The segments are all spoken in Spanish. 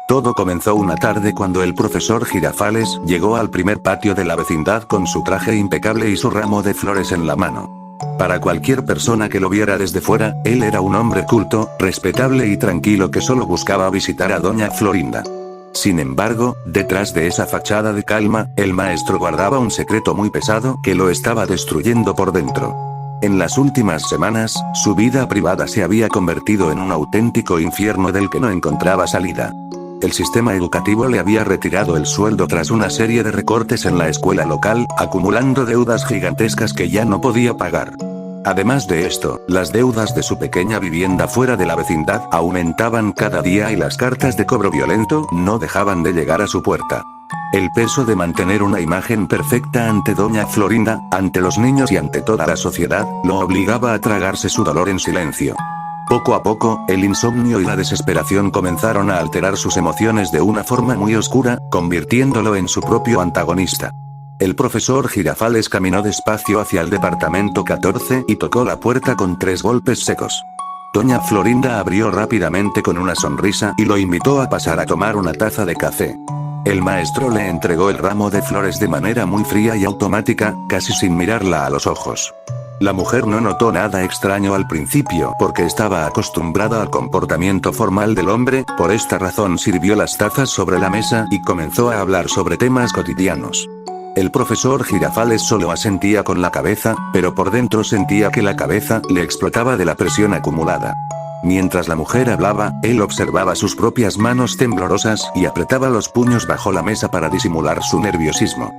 Todo comenzó una tarde cuando el profesor Girafales llegó al primer patio de la vecindad con su traje impecable y su ramo de flores en la mano. Para cualquier persona que lo viera desde fuera, él era un hombre culto, respetable y tranquilo que solo buscaba visitar a doña Florinda. Sin embargo, detrás de esa fachada de calma, el maestro guardaba un secreto muy pesado que lo estaba destruyendo por dentro. En las últimas semanas, su vida privada se había convertido en un auténtico infierno del que no encontraba salida. El sistema educativo le había retirado el sueldo tras una serie de recortes en la escuela local, acumulando deudas gigantescas que ya no podía pagar. Además de esto, las deudas de su pequeña vivienda fuera de la vecindad aumentaban cada día y las cartas de cobro violento no dejaban de llegar a su puerta. El peso de mantener una imagen perfecta ante doña Florinda, ante los niños y ante toda la sociedad, lo obligaba a tragarse su dolor en silencio. Poco a poco, el insomnio y la desesperación comenzaron a alterar sus emociones de una forma muy oscura, convirtiéndolo en su propio antagonista. El profesor Girafales caminó despacio hacia el departamento 14 y tocó la puerta con 3 golpes secos. Doña Florinda abrió rápidamente con una sonrisa y lo invitó a pasar a tomar una taza de café. El maestro le entregó el ramo de flores de manera muy fría y automática, casi sin mirarla a los ojos. La mujer no notó nada extraño al principio porque estaba acostumbrada al comportamiento formal del hombre, por esta razón sirvió las tazas sobre la mesa y comenzó a hablar sobre temas cotidianos. El profesor Girafales solo asentía con la cabeza, pero por dentro sentía que la cabeza le explotaba de la presión acumulada. Mientras la mujer hablaba, él observaba sus propias manos temblorosas y apretaba los puños bajo la mesa para disimular su nerviosismo.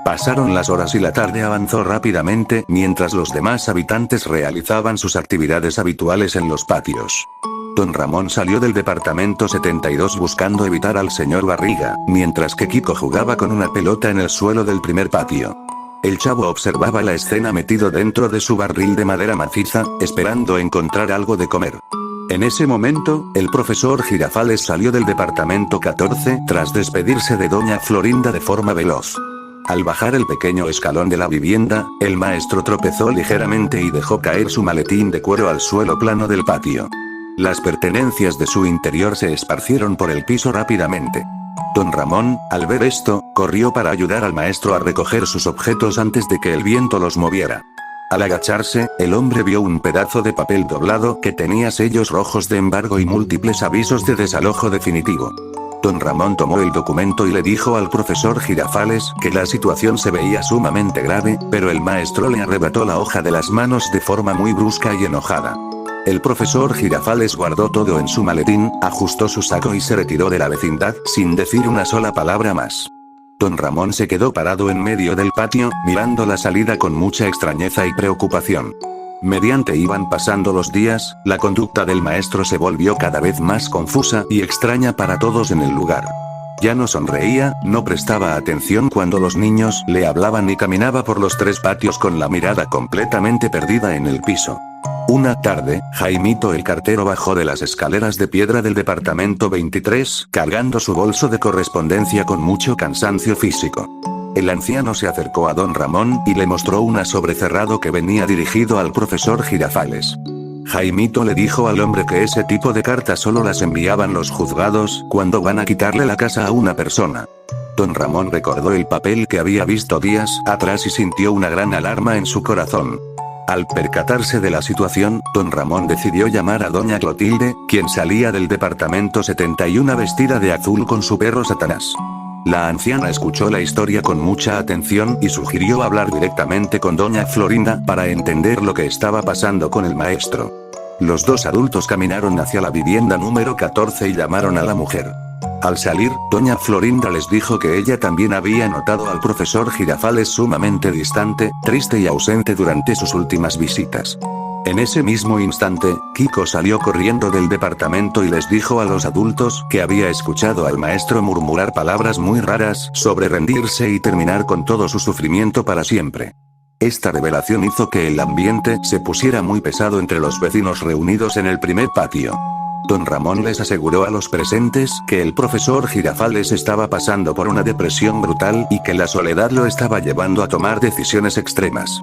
Pasaron las horas y la tarde avanzó rápidamente mientras los demás habitantes realizaban sus actividades habituales en los patios. Don Ramón salió del departamento 72 buscando evitar al señor Barriga, mientras que Kiko jugaba con una pelota en el suelo del primer patio. El chavo observaba la escena metido dentro de su barril de madera maciza, esperando encontrar algo de comer. En ese momento, el profesor Girafales salió del departamento 14 tras despedirse de doña Florinda de forma veloz. Al bajar el pequeño escalón de la vivienda, el maestro tropezó ligeramente y dejó caer su maletín de cuero al suelo plano del patio. Las pertenencias de su interior se esparcieron por el piso rápidamente. Don Ramón, al ver esto, corrió para ayudar al maestro a recoger sus objetos antes de que el viento los moviera. Al agacharse, el hombre vio un pedazo de papel doblado que tenía sellos rojos de embargo y múltiples avisos de desalojo definitivo. Don Ramón tomó el documento y le dijo al profesor Girafales que la situación se veía sumamente grave, pero el maestro le arrebató la hoja de las manos de forma muy brusca y enojada. El profesor Girafales guardó todo en su maletín, ajustó su saco y se retiró de la vecindad sin decir una sola palabra más. Don Ramón se quedó parado en medio del patio, mirando la salida con mucha extrañeza y preocupación. Mediante iban pasando los días, la conducta del maestro se volvió cada vez más confusa y extraña para todos en el lugar. Ya no sonreía, no prestaba atención cuando los niños le hablaban y caminaba por los 3 patios con la mirada completamente perdida en el piso. Una tarde, Jaimito el cartero bajó de las escaleras de piedra del departamento 23, cargando su bolso de correspondencia con mucho cansancio físico. El anciano se acercó a don Ramón y le mostró una sobrecerrado que venía dirigido al profesor Girafales. Jaimito le dijo al hombre que ese tipo de cartas solo las enviaban los juzgados cuando van a quitarle la casa a una persona. Don Ramón recordó el papel que había visto días atrás y sintió una gran alarma en su corazón. Al percatarse de la situación, don Ramón decidió llamar a doña Clotilde, quien salía del departamento 71 vestida de azul con su perro Satanás. La anciana escuchó la historia con mucha atención y sugirió hablar directamente con doña Florinda para entender lo que estaba pasando con el maestro. Los 2 adultos caminaron hacia la vivienda número 14 y llamaron a la mujer. Al salir, doña Florinda les dijo que ella también había notado al profesor Girafales sumamente distante, triste y ausente durante sus últimas visitas. En ese mismo instante, Kiko salió corriendo del departamento y les dijo a los adultos que había escuchado al maestro murmurar palabras muy raras sobre rendirse y terminar con todo su sufrimiento para siempre. Esta revelación hizo que el ambiente se pusiera muy pesado entre los vecinos reunidos en el primer patio. Don Ramón les aseguró a los presentes que el profesor Girafales estaba pasando por una depresión brutal y que la soledad lo estaba llevando a tomar decisiones extremas.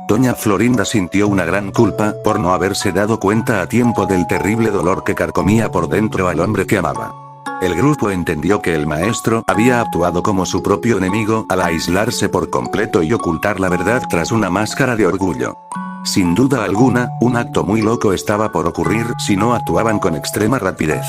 Doña Florinda sintió una gran culpa por no haberse dado cuenta a tiempo del terrible dolor que carcomía por dentro al hombre que amaba. El grupo entendió que el maestro había actuado como su propio enemigo al aislarse por completo y ocultar la verdad tras una máscara de orgullo. Sin duda alguna, un acto muy loco estaba por ocurrir si no actuaban con extrema rapidez.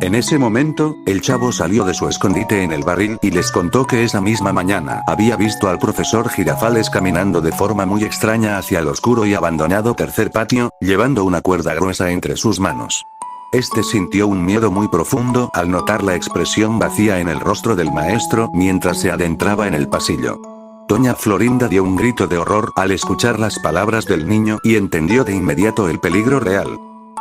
En ese momento, el chavo salió de su escondite en el barril y les contó que esa misma mañana había visto al profesor Girafales caminando de forma muy extraña hacia el oscuro y abandonado tercer patio, llevando una cuerda gruesa entre sus manos. Este sintió un miedo muy profundo al notar la expresión vacía en el rostro del maestro mientras se adentraba en el pasillo. Doña Florinda dio un grito de horror al escuchar las palabras del niño y entendió de inmediato el peligro real.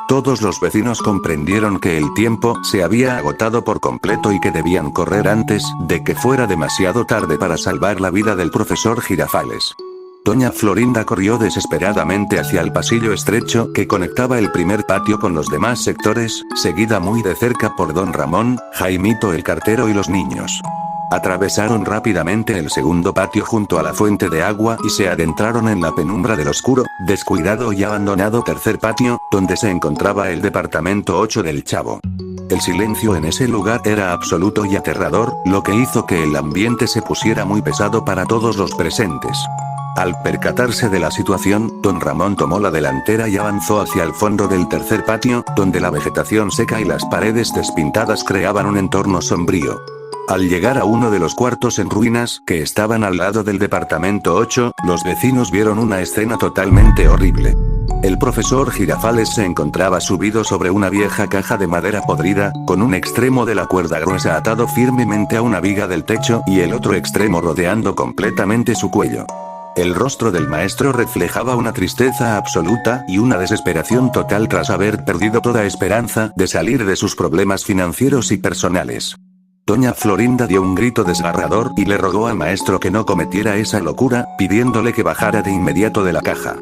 Todos los vecinos comprendieron que el tiempo se había agotado por completo y que debían correr antes de que fuera demasiado tarde para salvar la vida del profesor Girafales. Doña Florinda corrió desesperadamente hacia el pasillo estrecho que conectaba el primer patio con los demás sectores, seguida muy de cerca por don Ramón, Jaimito el cartero y los niños. Atravesaron rápidamente el segundo patio junto a la fuente de agua y se adentraron en la penumbra del oscuro, descuidado y abandonado tercer patio, donde se encontraba el departamento 8 del Chavo. El silencio en ese lugar era absoluto y aterrador, lo que hizo que el ambiente se pusiera muy pesado para todos los presentes. Al percatarse de la situación, don Ramón tomó la delantera y avanzó hacia el fondo del tercer patio, donde la vegetación seca y las paredes despintadas creaban un entorno sombrío. Al llegar a uno de los cuartos en ruinas que estaban al lado del departamento 8, los vecinos vieron una escena totalmente horrible. El profesor Girafales se encontraba subido sobre una vieja caja de madera podrida, con un extremo de la cuerda gruesa atado firmemente a una viga del techo y el otro extremo rodeando completamente su cuello. El rostro del maestro reflejaba una tristeza absoluta y una desesperación total tras haber perdido toda esperanza de salir de sus problemas financieros y personales. Doña Florinda dio un grito desgarrador y le rogó al maestro que no cometiera esa locura, pidiéndole que bajara de inmediato de la caja.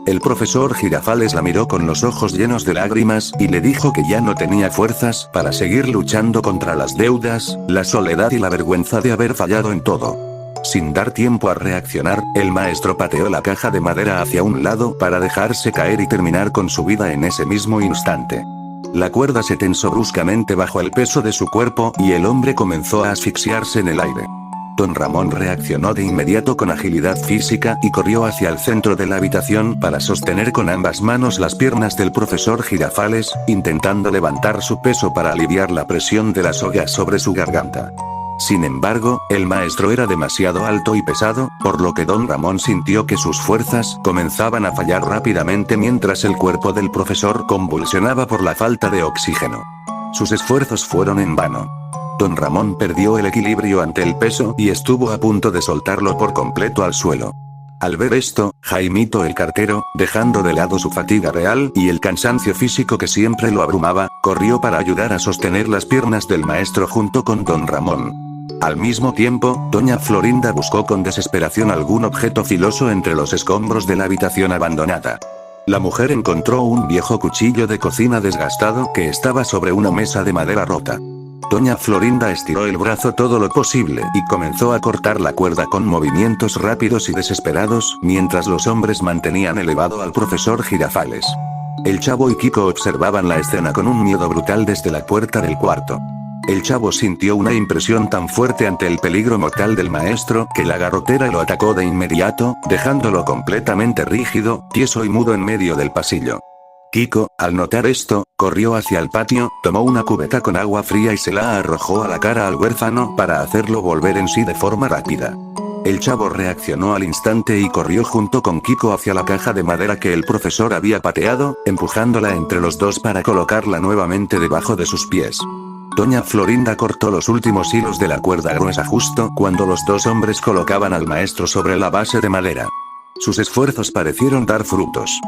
El profesor Girafales la miró con los ojos llenos de lágrimas y le dijo que ya no tenía fuerzas para seguir luchando contra las deudas, la soledad y la vergüenza de haber fallado en todo. Sin dar tiempo a reaccionar, el maestro pateó la caja de madera hacia un lado para dejarse caer y terminar con su vida en ese mismo instante. La cuerda se tensó bruscamente bajo el peso de su cuerpo y el hombre comenzó a asfixiarse en el aire. Don Ramón reaccionó de inmediato con agilidad física y corrió hacia el centro de la habitación para sostener con ambas manos las piernas del profesor Girafales, intentando levantar su peso para aliviar la presión de la soga sobre su garganta. Sin embargo, el maestro era demasiado alto y pesado, por lo que don Ramón sintió que sus fuerzas comenzaban a fallar rápidamente mientras el cuerpo del profesor convulsionaba por la falta de oxígeno. Sus esfuerzos fueron en vano. Don Ramón perdió el equilibrio ante el peso y estuvo a punto de soltarlo por completo al suelo. Al ver esto, Jaimito el cartero, dejando de lado su fatiga real y el cansancio físico que siempre lo abrumaba, corrió para ayudar a sostener las piernas del maestro junto con don Ramón. Al mismo tiempo, doña Florinda buscó con desesperación algún objeto filoso entre los escombros de la habitación abandonada. La mujer encontró un viejo cuchillo de cocina desgastado que estaba sobre una mesa de madera rota. Doña Florinda estiró el brazo todo lo posible y comenzó a cortar la cuerda con movimientos rápidos y desesperados, mientras los hombres mantenían elevado al profesor Girafales. El Chavo y Kiko observaban la escena con un miedo brutal desde la puerta del cuarto. El Chavo sintió una impresión tan fuerte ante el peligro mortal del maestro que la garrotera lo atacó de inmediato, dejándolo completamente rígido, tieso y mudo en medio del pasillo. Kiko, al notar esto, corrió hacia el patio, tomó una cubeta con agua fría y se la arrojó a la cara al huérfano para hacerlo volver en sí de forma rápida. El Chavo reaccionó al instante y corrió junto con Kiko hacia la caja de madera que el profesor había pateado, empujándola entre los dos para colocarla nuevamente debajo de sus pies. Doña Florinda cortó los últimos hilos de la cuerda gruesa justo cuando los dos hombres colocaban al maestro sobre la base de madera. Sus esfuerzos parecieron dar frutos.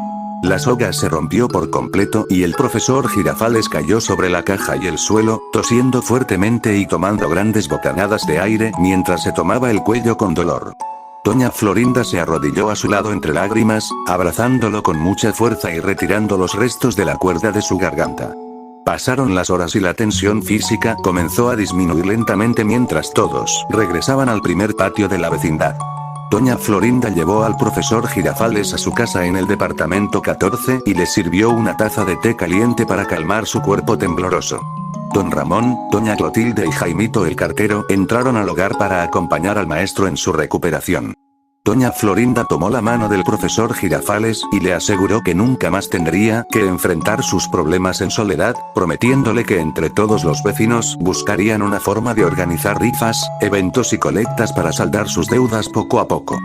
La soga se rompió por completo y el profesor Girafales cayó sobre la caja y el suelo, tosiendo fuertemente y tomando grandes bocanadas de aire mientras se tomaba el cuello con dolor. Doña Florinda se arrodilló a su lado entre lágrimas, abrazándolo con mucha fuerza y retirando los restos de la cuerda de su garganta. Pasaron las horas y la tensión física comenzó a disminuir lentamente mientras todos regresaban al primer patio de la vecindad. Doña Florinda llevó al profesor Girafales a su casa en el departamento 14 y le sirvió una taza de té caliente para calmar su cuerpo tembloroso. Don Ramón, doña Clotilde y Jaimito el cartero entraron al hogar para acompañar al maestro en su recuperación. Doña Florinda tomó la mano del profesor Girafales y le aseguró que nunca más tendría que enfrentar sus problemas en soledad, prometiéndole que entre todos los vecinos buscarían una forma de organizar rifas, eventos y colectas para saldar sus deudas poco a poco.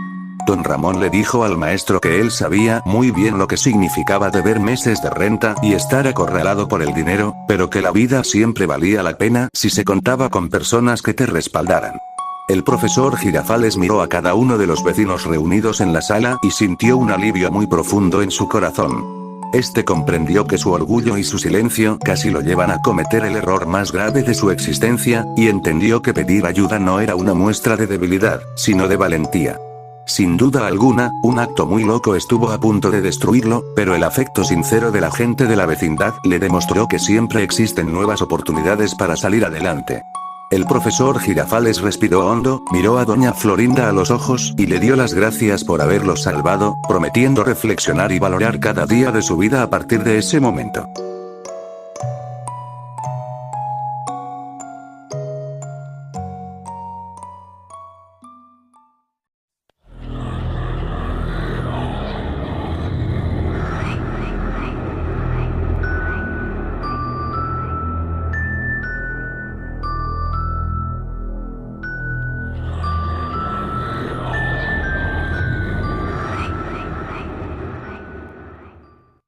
Don Ramón le dijo al maestro que él sabía muy bien lo que significaba deber meses de renta y estar acorralado por el dinero, pero que la vida siempre valía la pena si se contaba con personas que te respaldaran. El profesor Girafales miró a cada uno de los vecinos reunidos en la sala y sintió un alivio muy profundo en su corazón. Este comprendió que su orgullo y su silencio casi lo llevan a cometer el error más grave de su existencia, y entendió que pedir ayuda no era una muestra de debilidad, sino de valentía. Sin duda alguna, un acto muy loco estuvo a punto de destruirlo, pero el afecto sincero de la gente de la vecindad le demostró que siempre existen nuevas oportunidades para salir adelante. El profesor Girafales respiró hondo, miró a doña Florinda a los ojos y le dio las gracias por haberlos salvado, prometiendo reflexionar y valorar cada día de su vida a partir de ese momento.